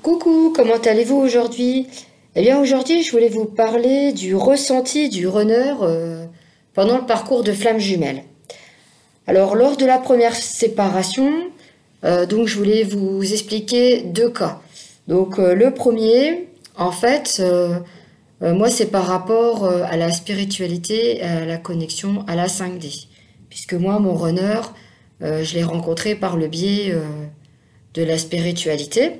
Coucou, comment allez-vous aujourd'hui? Eh bien aujourd'hui je voulais vous parler du ressenti du runner pendant le parcours de flammes jumelles. Alors lors de la première séparation, donc je voulais vous expliquer deux cas. Donc le premier, en fait, moi c'est par rapport à la spiritualité, à la connexion à la 5D. Puisque moi mon runner, je l'ai rencontré par le biais de la spiritualité.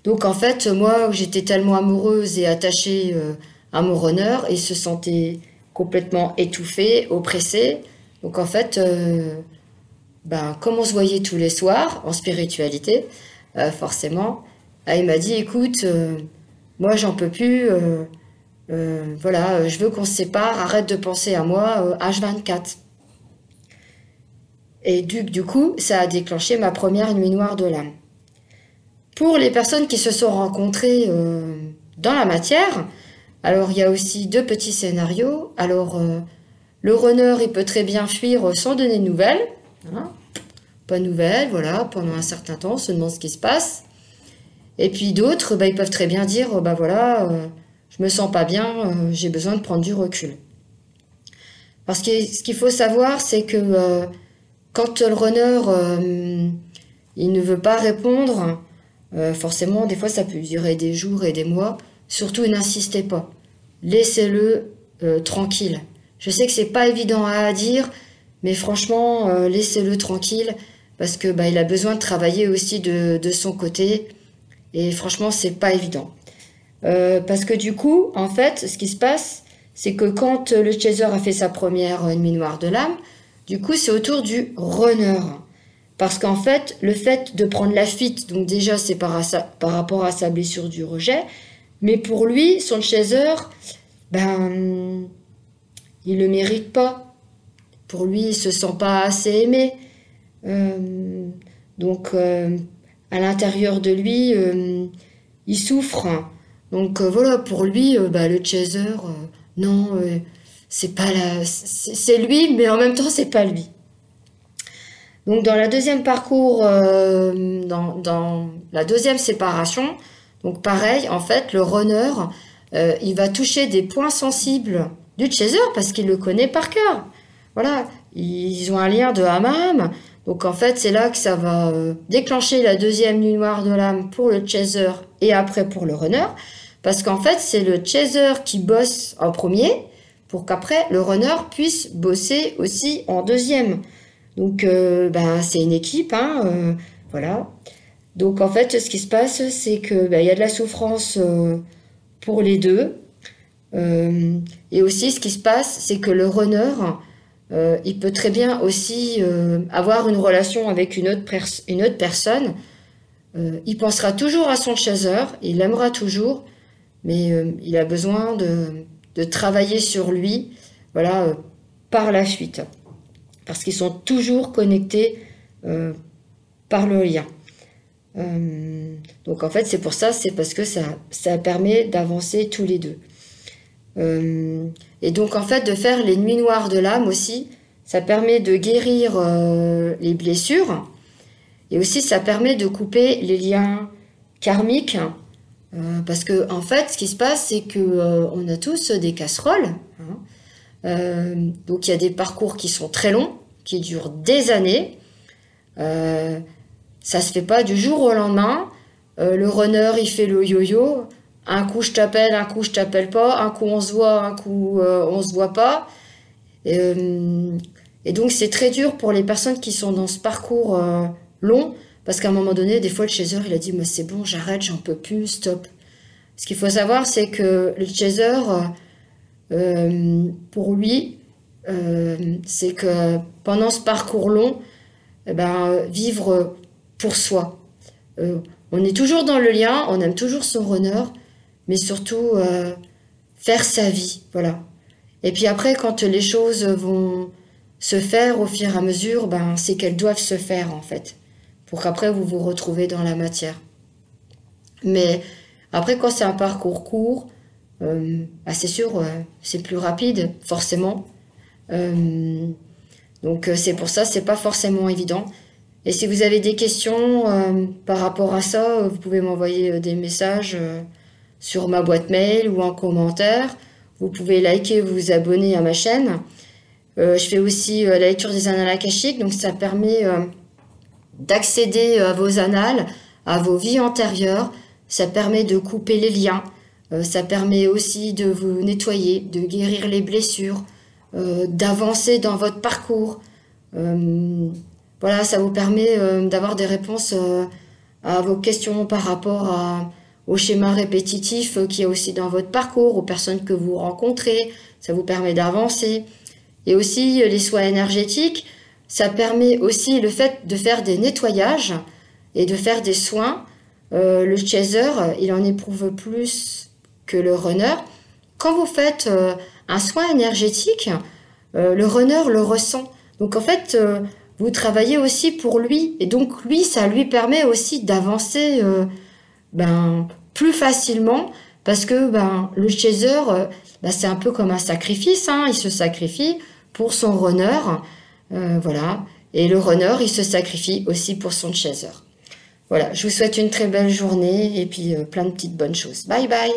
Donc en fait, moi, j'étais tellement amoureuse et attachée à mon runner, il se sentait complètement étouffé, oppressé. Donc en fait, comme on se voyait tous les soirs en spiritualité, forcément, il m'a dit, écoute, moi j'en peux plus, voilà, je veux qu'on se sépare, arrête de penser à moi H24. Et du coup, ça a déclenché ma première nuit noire de l'âme. Pour les personnes qui se sont rencontrées dans la matière, alors il y a aussi deux petits scénarios. Alors le runner, il peut très bien fuir sans donner de nouvelles. Hein, pas de nouvelles, voilà, pendant un certain temps, on se demande ce qui se passe. Et puis d'autres, ils peuvent très bien dire, voilà, je me sens pas bien, j'ai besoin de prendre du recul. Parce que ce qu'il faut savoir, c'est que quand le runner, il ne veut pas répondre, forcément, des fois, ça peut durer des jours et des mois. Surtout, n'insistez pas. Laissez-le tranquille. Je sais que c'est pas évident à dire, mais franchement, laissez-le tranquille parce que il a besoin de travailler aussi de son côté. Et franchement, c'est pas évident. Parce que du coup, en fait, ce qui se passe, c'est que quand le chaser a fait sa première nuit noire de l'âme, du coup, c'est au tour du runner. Parce qu'en fait, le fait de prendre la fuite, donc déjà c'est par rapport à sa blessure du rejet, mais pour lui, son chaser, il le mérite pas. Pour lui, il se sent pas assez aimé. Euh, donc, à l'intérieur de lui, il souffre. Donc voilà, pour lui, le chaser, non, c'est pas la, c'est lui, mais en même temps, c'est pas lui. Donc dans la deuxième parcours, dans la deuxième séparation, donc pareil, en fait, le runner, il va toucher des points sensibles du chaser parce qu'il le connaît par cœur. Voilà, ils ont un lien de âme à âme. Donc en fait, c'est là que ça va déclencher la deuxième nuit noire de l'âme pour le chaser et après pour le runner. Parce qu'en fait, c'est le chaser qui bosse en premier pour qu'après le runner puisse bosser aussi en deuxième. Donc, c'est une équipe, hein, voilà. Donc, en fait, ce qui se passe, c'est que il y a de la souffrance pour les deux. Et aussi, ce qui se passe, c'est que le runner, il peut très bien aussi avoir une relation avec une autre personne. Il pensera toujours à son chaser, il l'aimera toujours, mais il a besoin de travailler sur lui, voilà, par la suite parce qu'ils sont toujours connectés par le lien. Donc en fait, c'est pour ça, c'est parce que ça permet d'avancer tous les deux. Et donc en fait, de faire les nuits noires de l'âme aussi, ça permet de guérir les blessures et aussi ça permet de couper les liens karmiques. Parce que en fait, ce qui se passe, c'est que on a tous des casseroles. Hein. Donc il y a des parcours qui sont très longs, qui durent des années. Ça se fait pas du jour au lendemain. Le runner, il fait le yo-yo. Un coup je t'appelle, un coup je t'appelle pas. Un coup on se voit, un coup on se voit pas. Et donc c'est très dur pour les personnes qui sont dans ce parcours long. Parce qu'à un moment donné, des fois le chaser, il a dit, mais c'est bon, j'arrête, j'en peux plus, stop. Ce qu'il faut savoir, c'est que le chaser, pour lui, c'est que pendant ce parcours long, vivre pour soi. On est toujours dans le lien, on aime toujours son runner, mais surtout faire sa vie, voilà. Et puis après, quand les choses vont se faire au fur et à mesure, c'est qu'elles doivent se faire en fait, pour qu'après vous vous retrouvez dans la matière. Mais après, quand c'est un parcours court, c'est sûr, c'est plus rapide, forcément. Donc c'est pour ça, c'est pas forcément évident. Et si vous avez des questions par rapport à ça, vous pouvez m'envoyer des messages sur ma boîte mail ou en commentaire. Vous pouvez liker ou vous abonner à ma chaîne. Je fais aussi la lecture des annales akashiques, donc ça permet d'accéder à vos annales, à vos vies antérieures. Ça permet de couper les liens. Ça permet aussi de vous nettoyer, de guérir les blessures, d'avancer dans votre parcours. Voilà, ça vous permet d'avoir des réponses à vos questions par rapport au schéma répétitif qu'il y a aussi dans votre parcours, aux personnes que vous rencontrez. Ça vous permet d'avancer. Et aussi les soins énergétiques, ça permet aussi le fait de faire des nettoyages et de faire des soins. Le chaser, il en éprouve plus que le runner. Quand vous faites un soin énergétique, le runner le ressent. Donc en fait, vous travaillez aussi pour lui. Et donc lui, ça lui permet aussi d'avancer plus facilement. Parce que le chaser, c'est un peu comme un sacrifice. Hein. Il se sacrifie pour son runner. Voilà. Et le runner, il se sacrifie aussi pour son chaser. Voilà, je vous souhaite une très belle journée et puis plein de petites bonnes choses. Bye bye!